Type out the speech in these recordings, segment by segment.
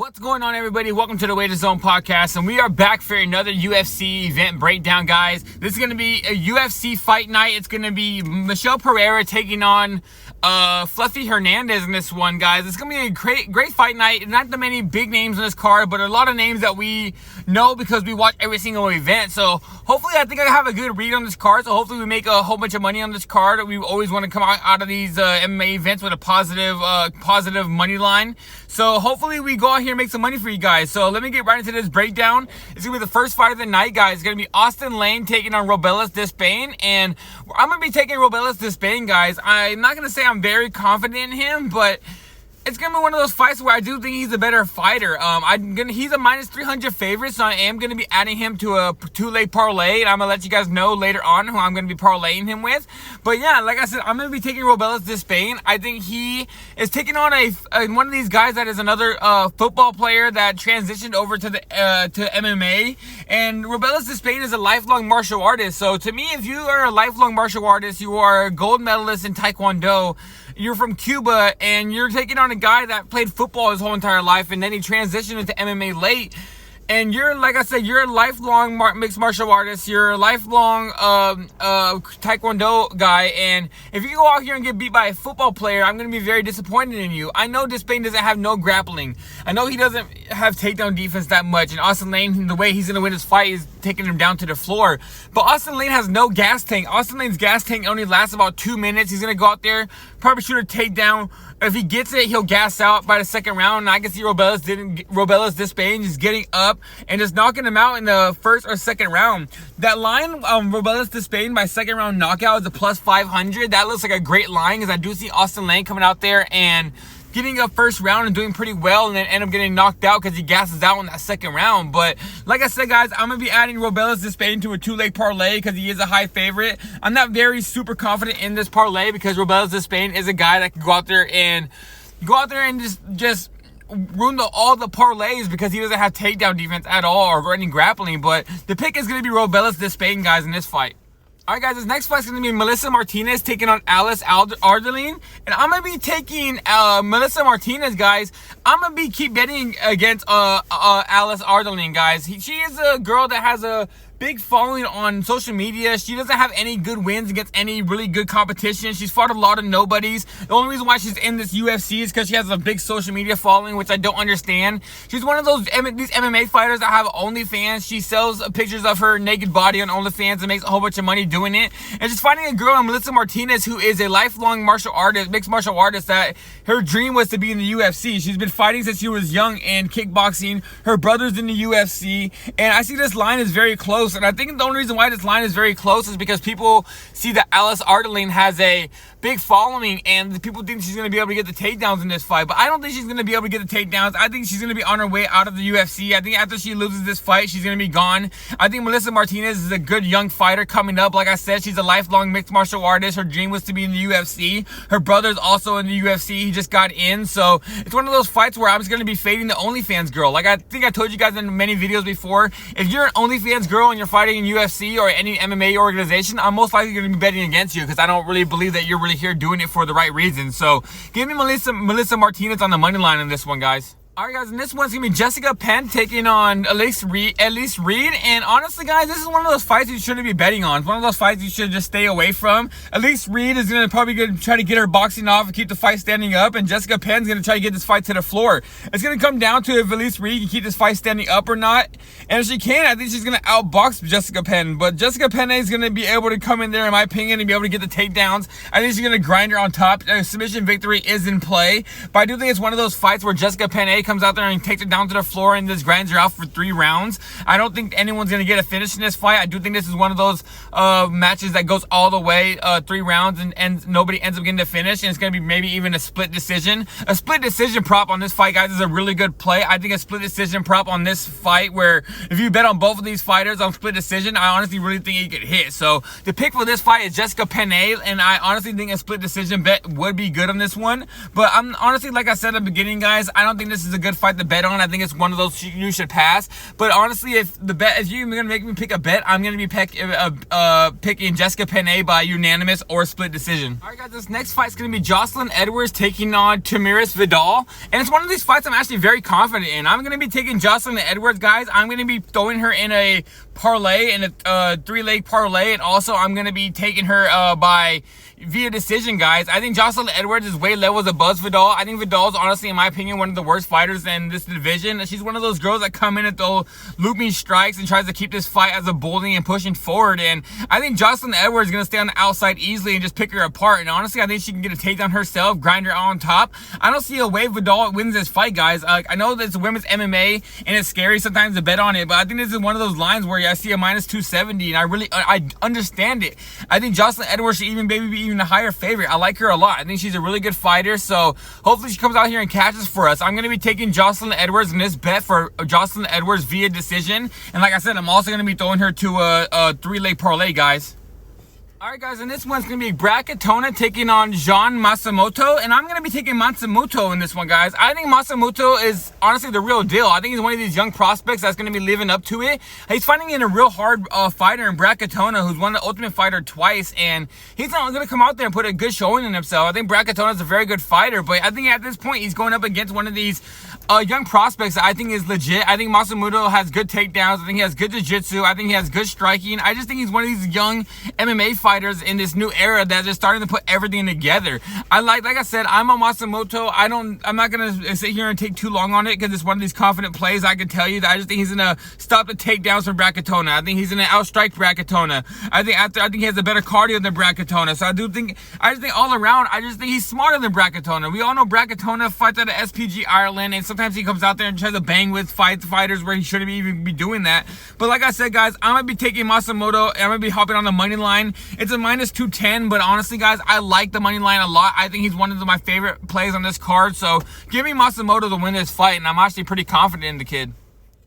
What's going on, everybody? Welcome to the Weight Zone podcast, and we are back for another UFC event breakdown, guys. This is going to be a UFC Fight Night. It's going to be Michelle Pereira taking on Fluffy Hernandez in this one, guys. It's going to be a great fight night. Not that many big names in this card, but a lot of names that we know because we watch every single event. So hopefully, I think I have a good read on this card. So hopefully we make a whole bunch of money on this card. We always want to come out of these MMA events with a positive money line. So hopefully we go out here and make some money for you guys. So let me get right into this breakdown. It's going to be the first fight of the night, guys. It's going to be Austin Lane taking on Dispaigne. And I'm going to be taking Dispaigne, guys. I'm not going to say I'm very confident in him, but it's going to be one of those fights where I do think he's a better fighter. He's a minus 300 favorite, so I am going to be adding him to a two-leg parlay, and I'm going to let you guys know later on who I'm going to be parlaying him with. But yeah, like I said, I'm going to be taking Dispaigne. I think he is taking on one of these guys that is another football player that transitioned over to MMA, and Dispaigne is a lifelong martial artist. So to me, if you are a lifelong martial artist, you are a gold medalist in Taekwondo, you're from Cuba, and you're taking on a guy that played football his whole entire life, and then he transitioned into MMA late. And you're, like I said, you're a lifelong mixed martial artist. You're a lifelong Taekwondo guy. And if you go out here and get beat by a football player, I'm going to be very disappointed in you. I know Dispaigne doesn't have no grappling. I know he doesn't have takedown defense that much. And Austin Lane, the way he's going to win his fight is taking him down to the floor. But Austin Lane has no gas tank. Austin Lane's gas tank only lasts about 2 minutes. He's going to go out there, probably shoot a takedown. If he gets it, he'll gas out by the second round. And I can see Dispaigne is getting up and just knocking him out in the first or second round. That line, Dispaigne by second round knockout is a plus 500. That looks like a great line because I do see Austin Lane coming out there and getting up first round and doing pretty well, and then end up getting knocked out because he gasses out in that second round. But like I said, guys, I'm going to be adding Dispaigne to a two-leg parlay because he is a high favorite. I'm not very super confident in this parlay because Dispaigne is a guy that can go out there and just ruin all the parlays because he doesn't have takedown defense at all or any grappling. But the pick is going to be Dispaigne, guys, in this fight. All right, guys, this next fight is going to be Melissa Martinez taking on Alice Ardelin. And I'm going to be taking Melissa Martinez, guys. I'm going to keep betting against Alice Ardelin, guys. She is a girl that has a big following on social media. She doesn't have any good wins against any really good competition. She's fought a lot of nobodies. The only reason why she's in this UFC is because she has a big social media following, which I don't understand. She's one of these MMA fighters that have OnlyFans. She sells pictures of her naked body on OnlyFans and makes a whole bunch of money doing it. And just finding a girl, Melissa Martinez, who is a lifelong mixed martial artist, that her dream was to be in the UFC. She's been fighting since she was young in kickboxing. Her brother's in the UFC. And I see this line is very close. And I think the only reason why this line is very close is because people see that Alice Ardelin has a big following, and people think she's going to be able to get the takedowns in this fight. But I don't think she's going to be able to get the takedowns. I think she's going to be on her way out of the UFC. I think after she loses this fight, she's going to be gone. I think Melissa Martinez is a good young fighter coming up. Like I said, she's a lifelong mixed martial artist. Her dream was to be in the UFC. Her brother's also in the UFC. He just got in. So it's one of those fights where I'm just going to be fading the OnlyFans girl. Like I think I told you guys in many videos before, if you're an OnlyFans girl and you're fighting in UFC or any MMA organization, I'm most likely going to be betting against you because I don't really believe that you're really here doing it for the right reasons. So give me Melissa Martinez on the money line in this one, guys. All right, guys, and this one's going to be Jessica Penne taking on Elise Reed. And honestly, guys, this is one of those fights you shouldn't be betting on. It's one of those fights you should just stay away from. Elise Reed is going to probably try to get her boxing off and keep the fight standing up. And Jessica Penne's going to try to get this fight to the floor. It's going to come down to if Elise Reed can keep this fight standing up or not. And if she can, I think she's going to outbox Jessica Penne. But Jessica Penne is going to be able to come in there, in my opinion, and be able to get the takedowns. I think she's going to grind her on top. A submission victory is in play. But I do think it's one of those fights where Jessica Penne comes out there and takes it down to the floor and just grinds her out for 3 rounds. I don't think anyone's going to get a finish in this fight. I do think this is one of those matches that goes all the way 3 rounds and nobody ends up getting the finish, and it's going to be maybe even a split decision. A split decision prop on this fight, guys, is a really good play. I think a split decision prop on this fight, where if you bet on both of these fighters on split decision, I honestly really think you could hit. So the pick for this fight is Jessica Penne, and I honestly think a split decision bet would be good on this one. But I'm honestly, like I said at the beginning, guys, I don't think this is is a good fight to bet on. I think it's one of those you should pass. But honestly, if you're gonna make me pick a bet, I'm gonna be picking Jessica Penne by unanimous or split decision. All right, guys, this next fight is gonna be Jocelyn Edwards taking on Tamiris Vidal, and it's one of these fights I'm actually very confident in. I'm gonna be taking Jocelyn Edwards, guys. I'm gonna be throwing her in a parlay, in a 3-leg parlay, and also I'm gonna be taking her via decision, guys. I think Jocelyn Edwards is way levels above Vidal. I think Vidal is honestly, in my opinion, one of the worst fighters in this division. She's one of those girls that come in and throw looping strikes and tries to keep this fight as a bowling and pushing forward. And I think Jocelyn Edwards is going to stay on the outside easily and just pick her apart. And honestly, I think she can get a takedown herself, grind her on top. I don't see a way Vidal wins this fight, guys. I know that it's women's MMA and it's scary sometimes to bet on it, but I think this is one of those lines where I see a -270 and I understand it. I think Jocelyn Edwards should even maybe be even a higher favorite. I like her a lot. I think she's a really good fighter, so hopefully she comes out here and catches for us. I'm going to be taking Jocelyn Edwards in this bet for Jocelyn Edwards via decision, and like I said, I'm also going to be throwing her to a 3-leg parlay, guys. Alright, guys, and this one's going to be Brackettona taking on Jean Matsumoto, and I'm going to be taking Matsumoto in this one, guys. I think Matsumoto is honestly the real deal. I think he's one of these young prospects that's going to be living up to it. He's fighting in a real hard fighter in Brackettona, who's won the Ultimate Fighter twice, and he's not going to come out there and put a good showing in himself. I think Brackettona is a very good fighter, but I think at this point he's going up against one of these young prospects that I think is legit. I think Matsumoto has good takedowns. I think he has good jiu-jitsu. I think he has good striking. I just think he's one of these young MMA fighters in this new era that is starting to put everything together. Like I said, I'm on Matsumoto. I'm not gonna sit here and take too long on it because it's one of these confident plays. I can tell you that I just think he's gonna stop the takedowns from Brackettona. I think he's gonna outstrike Brackettona. I think he has a better cardio than Brackettona. So I just think all around, I just think he's smarter than Brackettona. We all know Brackettona fights out of SPG Ireland, and sometimes he comes out there and tries to bang with fighters where he shouldn't even be doing that. But like I said, guys, I'm gonna be taking Matsumoto, and I'm gonna be hopping on the money line. It's a -210, but honestly, guys, I like the money line a lot. I think he's one of my favorite plays on this card, so give me Matsumoto to win this fight, and I'm actually pretty confident in the kid.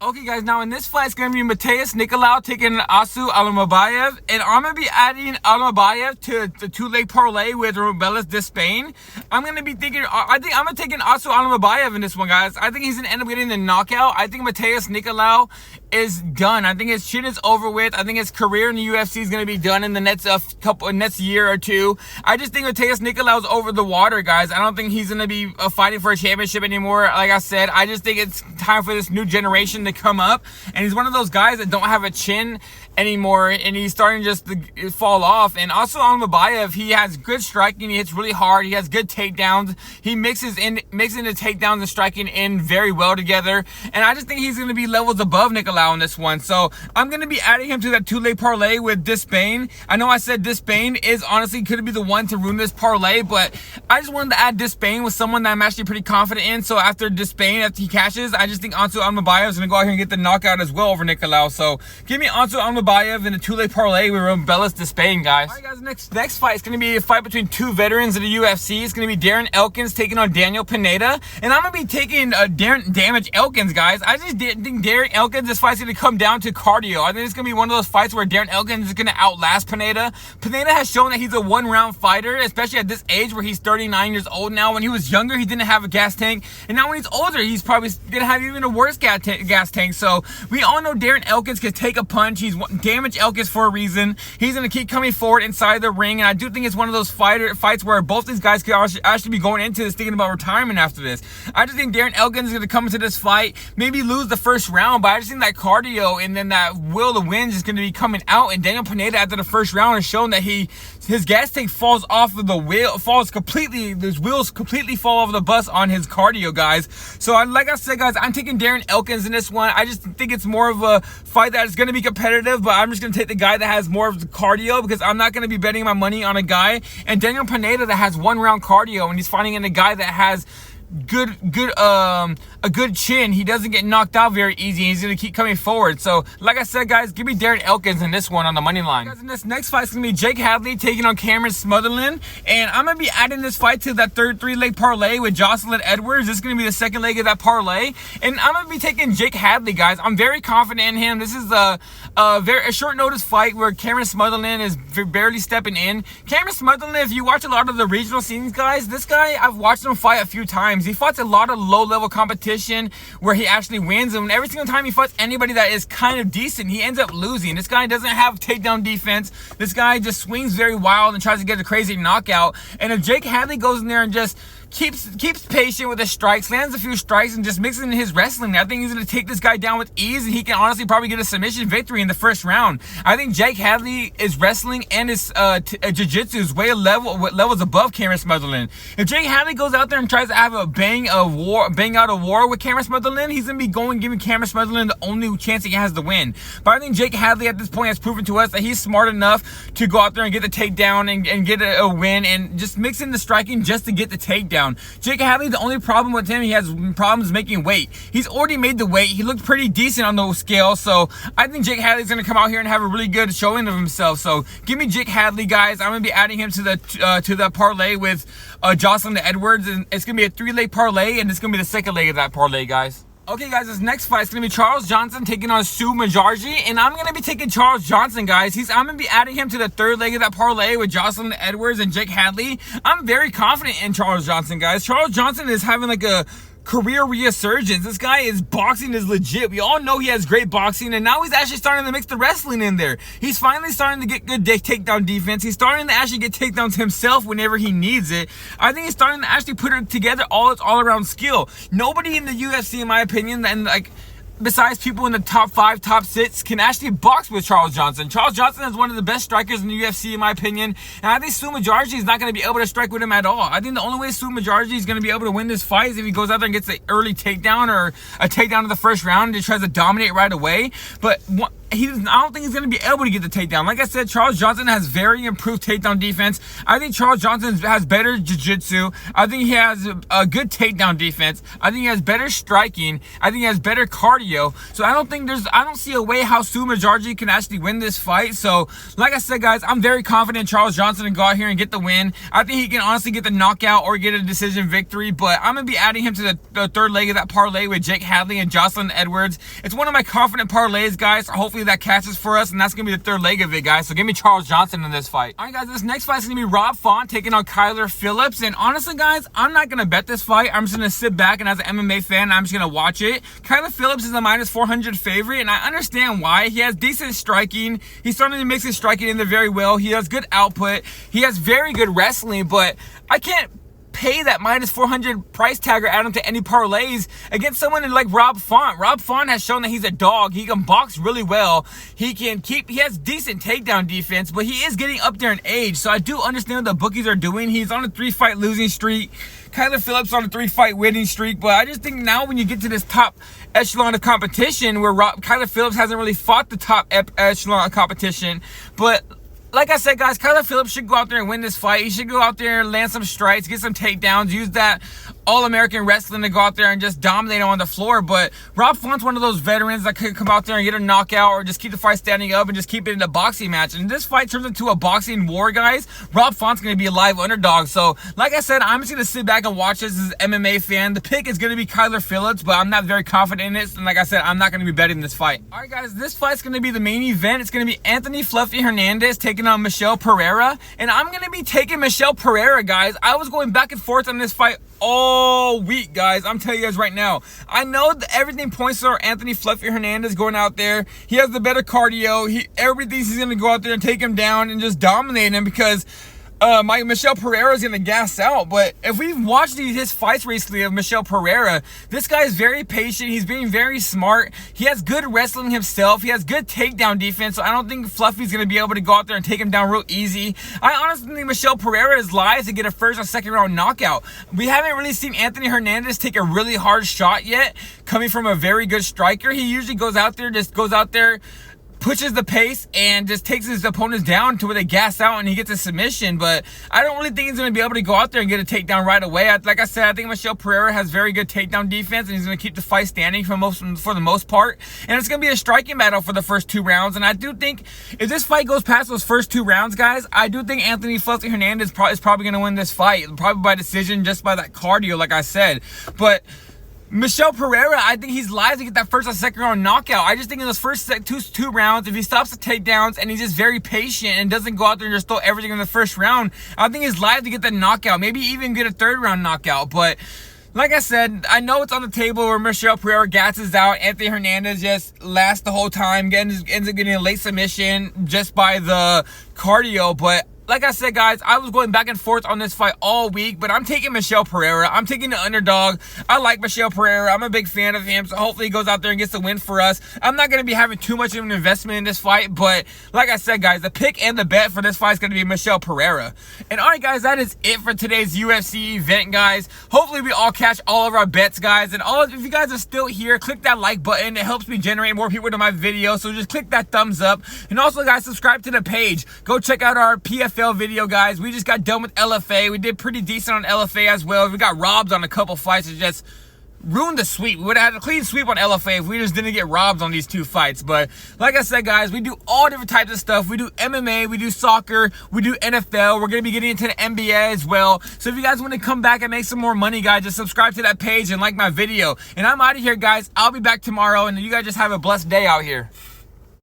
Okay, guys, now in this fight, it's going to be Matheus Nicolau taking Edwards-Hadley-Johnson, and I'm going to be adding Almabayev to the 2-leg parlay with Rubelas Dispaigne. I'm going to be thinking, I think I'm going to take Edwards-Hadley-Johnson in this one, guys. I think he's going to end up getting the knockout. I think Matheus Nicolau is done. I think his shit is over with. I think his career in the UFC is going to be done in the next year or two. I just think Matheus Nicolau is over the water, guys. I don't think he's going to be fighting for a championship anymore. Like I said, I just think it's time for this new generation to come up, and he's one of those guys that don't have a chin anymore, and he's starting just to fall off. And also Almabayev, he has good striking, he hits really hard, he has good takedowns, he mixes the takedowns and striking in very well together, and I just think he's going to be levels above Nicolau in this one. So I'm going to be adding him to that 2-leg parlay with Dispaigne. I know I said Dispaigne is honestly could be the one to ruin this parlay, but I just wanted to add Dispaigne with someone that I'm actually pretty confident in. So after Dispaigne, after he catches, I just think Ansu Almabayev is going to go out here and get the knockout as well over Nicolau. So give me Ansu Almabayev in a 2-leg parlay with Rubelas Dispaigne, guys. Alright, guys, next fight is going to be a fight between two veterans of the UFC. It's going to be Darren Elkins taking on Daniel Pineda, and I'm going to be taking Damage Elkins, guys. I just think Darren Elkins, this fight's going to come down to cardio. I think it's going to be one of those fights where Darren Elkins is going to outlast Pineda. Pineda has shown that he's a one-round fighter, especially at this age where he's 39 years old now. When he was younger, he didn't have a gas tank, and now when he's older, he's probably going to have even a worse gas tank. So we all know Darren Elkins can take a punch. He's Damage Elkins for a reason. He's going to keep coming forward inside the ring, and I do think it's one of those fights where both these guys could actually be going into this thinking about retirement after this. I just think Darren Elkins is going to come into this fight, maybe lose the first round, but I just think that cardio and then that will to win is going to be coming out, and Daniel Pineda after the first round has shown that his gas tank falls off of the wheel, his wheels completely fall off the bus on his cardio, guys. So like I said, guys, I'm taking Darren Elkins in this one. I just think it's more of a fight that is going to be competitive, but I'm just going to take the guy that has more of the cardio because I'm not going to be betting my money on a guy and Daniel Pineda that has one-round cardio, and he's fighting in a guy that has a good chin. He doesn't get knocked out very easy. He's going to keep coming forward. So like I said, guys, give me Darren Elkins in this one on the money line. Guys, in this next fight, it's going to be Jake Hadley taking on Cameron Smotherland, and I'm going to be adding this fight to that 3-leg parlay with Jocelyn Edwards. This is going to be the second leg of that parlay, and I'm going to be taking Jake Hadley, guys. I'm very confident in him. This is a short notice fight where Cameron Smotherland is barely stepping in. Cameron Smotherland, if you watch a lot of the regional scenes, guys, this guy, I've watched him fight a few times. times. He fights a lot of low-level competition where he actually wins, and every single time he fights anybody that is kind of decent, he ends up losing. This guy doesn't have takedown defense. This guy just swings very wild and tries to get a crazy knockout. And if Jake Hadley goes in there and just keeps patient with his strikes, lands a few strikes, and just mixes in his wrestling, I think he's going to take this guy down with ease, and he can honestly probably get a submission victory in the first round. I think Jake Hadley is wrestling and his jiu-jitsu is way levels above Cameron Smotherland. If Jake Hadley goes out there and tries to have a bang out a war with Cameron Smotherland, he's going to be giving Cameron Smotherland the only chance he has to win. But I think Jake Hadley at this point has proven to us that he's smart enough to go out there and get the takedown and get a win, and just mix in the striking just to get the takedown. Jake Hadley, the only problem with him, he has problems making weight. He's already made the weight. He looked pretty decent on those scales, so I think Jake Hadley's going to come out here and have a really good showing of himself. So give me Jake Hadley, guys. I'm going to be adding him to the parlay with Jocelyn Edwards, and it's going to be a 3-leg parlay, and it's going to be the second leg of that parlay, guys. Okay, guys, this next fight is going to be Charles Johnson taking on Sue Majarji, and I'm going to be taking Charles Johnson, guys. I'm going to be adding him to the third leg of that parlay with Jocelyn Edwards and Jake Hadley. I'm very confident in Charles Johnson, guys. Charles Johnson is having like a career resurgence. This guy is boxing is legit. We all know he has great boxing, and now he's actually starting to mix the wrestling in there. He's finally starting to get good takedown defense. He's starting to actually get takedowns himself whenever he needs it. I think he's starting to actually put it together all around skill. Nobody in the UFC, in my opinion, and like besides people in the top 5, top 6, can actually box with Charles Johnson. Charles Johnson is one of the best strikers in the UFC, in my opinion, and I think Sue Majarji is not going to be able to strike with him at all. I think the only way Sue Majarji is going to be able to win this fight is if he goes out there and gets an early takedown or a takedown in the first round and just tries to dominate right away. But I don't think he's going to be able to get the takedown. Like I said, Charles Johnson has very improved takedown defense. I think Charles Johnson has better jiu-jitsu. I think he has a good takedown defense. I think he has better striking. I think he has better cardio. So I don't see a way how Sue Majarji can actually win this fight. So like I said, guys, I'm very confident in Charles Johnson to go out here and get the win. I think he can honestly get the knockout or get a decision victory, but I'm going to be adding him to the third leg of that parlay with Jake Hadley and Jocelyn Edwards. It's one of my confident parlays, guys. Hopefully that catches for us, and that's going to be the third leg of it, guys. So give me Charles Johnson in this fight. All right, guys, this next fight is going to be Rob Font taking on Kyler Phillips. And honestly, guys, I'm not going to bet this fight. I'm just going to sit back, and as an MMA fan, I'm just going to watch it. Kyler Phillips is a minus 400 favorite, and I understand why. He has decent striking. He's starting to mix his striking in there very well. He has good output. He has very good wrestling, but I can't pay that minus 400 price tag or add him to any parlays against someone like Rob Font. Rob Font has shown that he's a dog. He can box really well. He has decent takedown defense, but he is getting up there in age. So I do understand what the bookies are doing. He's on a 3-fight losing streak. Kyler Phillips on a 3-fight winning streak. But I just think now when you get to this top echelon of competition where Kyler Phillips hasn't really fought the top echelon of competition, but like I said, guys, Kyler Phillips should go out there and win this fight. He should go out there and land some strikes, get some takedowns, use that all-American wrestling to go out there and just dominate him on the floor. But Rob Font's one of those veterans that could come out there and get a knockout or just keep the fight standing up and just keep it in a boxing match. And this fight turns into a boxing war, guys. Rob Font's going to be a live underdog. So, like I said, I'm just going to sit back and watch this as an MMA fan. The pick is going to be Kyler Phillips, but I'm not very confident in it. And like I said, I'm not going to be betting this fight. All right, guys, this fight's going to be the main event. It's going to be Anthony Fluffy Hernandez taking on Michelle Pereira. And I'm going to be taking Michelle Pereira, guys. I was going back and forth on this fight all week, guys. I'm telling you guys right now, I know that everything points to Anthony Fluffy Hernandez going out there. He has the better cardio. Everybody thinks he's going to go out there and take him down and just dominate him because Michelle Pereira is going to gas out. But if we've watched his fights recently of Michelle Pereira, this guy is very patient. He's being very smart. He has good wrestling himself. He has good takedown defense. So I don't think Fluffy's going to be able to go out there and take him down real easy. I honestly think Michelle Pereira is live to get a first or second round knockout. We haven't really seen Anthony Hernandez take a really hard shot yet, coming from a very good striker. He usually goes out there, pushes the pace and just takes his opponents down to where they gas out and he gets a submission. But I don't really think he's going to be able to go out there and get a takedown right away. Like I said, I think Michelle Pereira has very good takedown defense and he's going to keep the fight standing for the most part. And it's going to be a striking battle for the first 2 rounds. And I do think if this fight goes past those first 2 rounds, guys, I do think Anthony Fluffy Hernandez is probably going to win this fight, probably by decision, just by that cardio, like I said. But Michelle Pereira, I think he's live to get that first or second round knockout. I just think in those first two rounds, if he stops the takedowns and he's just very patient and doesn't go out there and just throw everything in the first round, I think he's live to get that knockout. Maybe even get a 3rd round knockout. But Like I said, I know it's on the table where Michelle Pereira gasses out. Anthony Hernandez just lasts the whole time, ends up getting a late submission just by the cardio. But like I said, guys, I was going back and forth on this fight all week, but I'm taking Michelle Pereira. I'm taking the underdog. I like Michelle Pereira. I'm a big fan of him, so hopefully he goes out there and gets the win for us. I'm not going to be having too much of an investment in this fight, but like I said, guys, the pick and the bet for this fight is going to be Michelle Pereira. And all right, guys, that is it for today's UFC event, guys. Hopefully we all catch all of our bets, guys. And if you guys are still here, click that like button. It helps me generate more people to my video, so just click that thumbs up. And also, guys, subscribe to the page. Go check out our PFL video, guys. We just got done with LFA. We did pretty decent on LFA as well. We got robbed on a couple fights. It just ruined the sweep. We would have had a clean sweep on LFA if we just didn't get robbed on these 2 fights. But like I said, guys, we do all different types of stuff. We do MMA, we do soccer, we do NFL. We're going to be getting into the NBA as well. So if you guys want to come back and make some more money, guys, just subscribe to that page and like my video. And I'm out of here, guys. I'll be back tomorrow, and you guys just have a blessed day out here.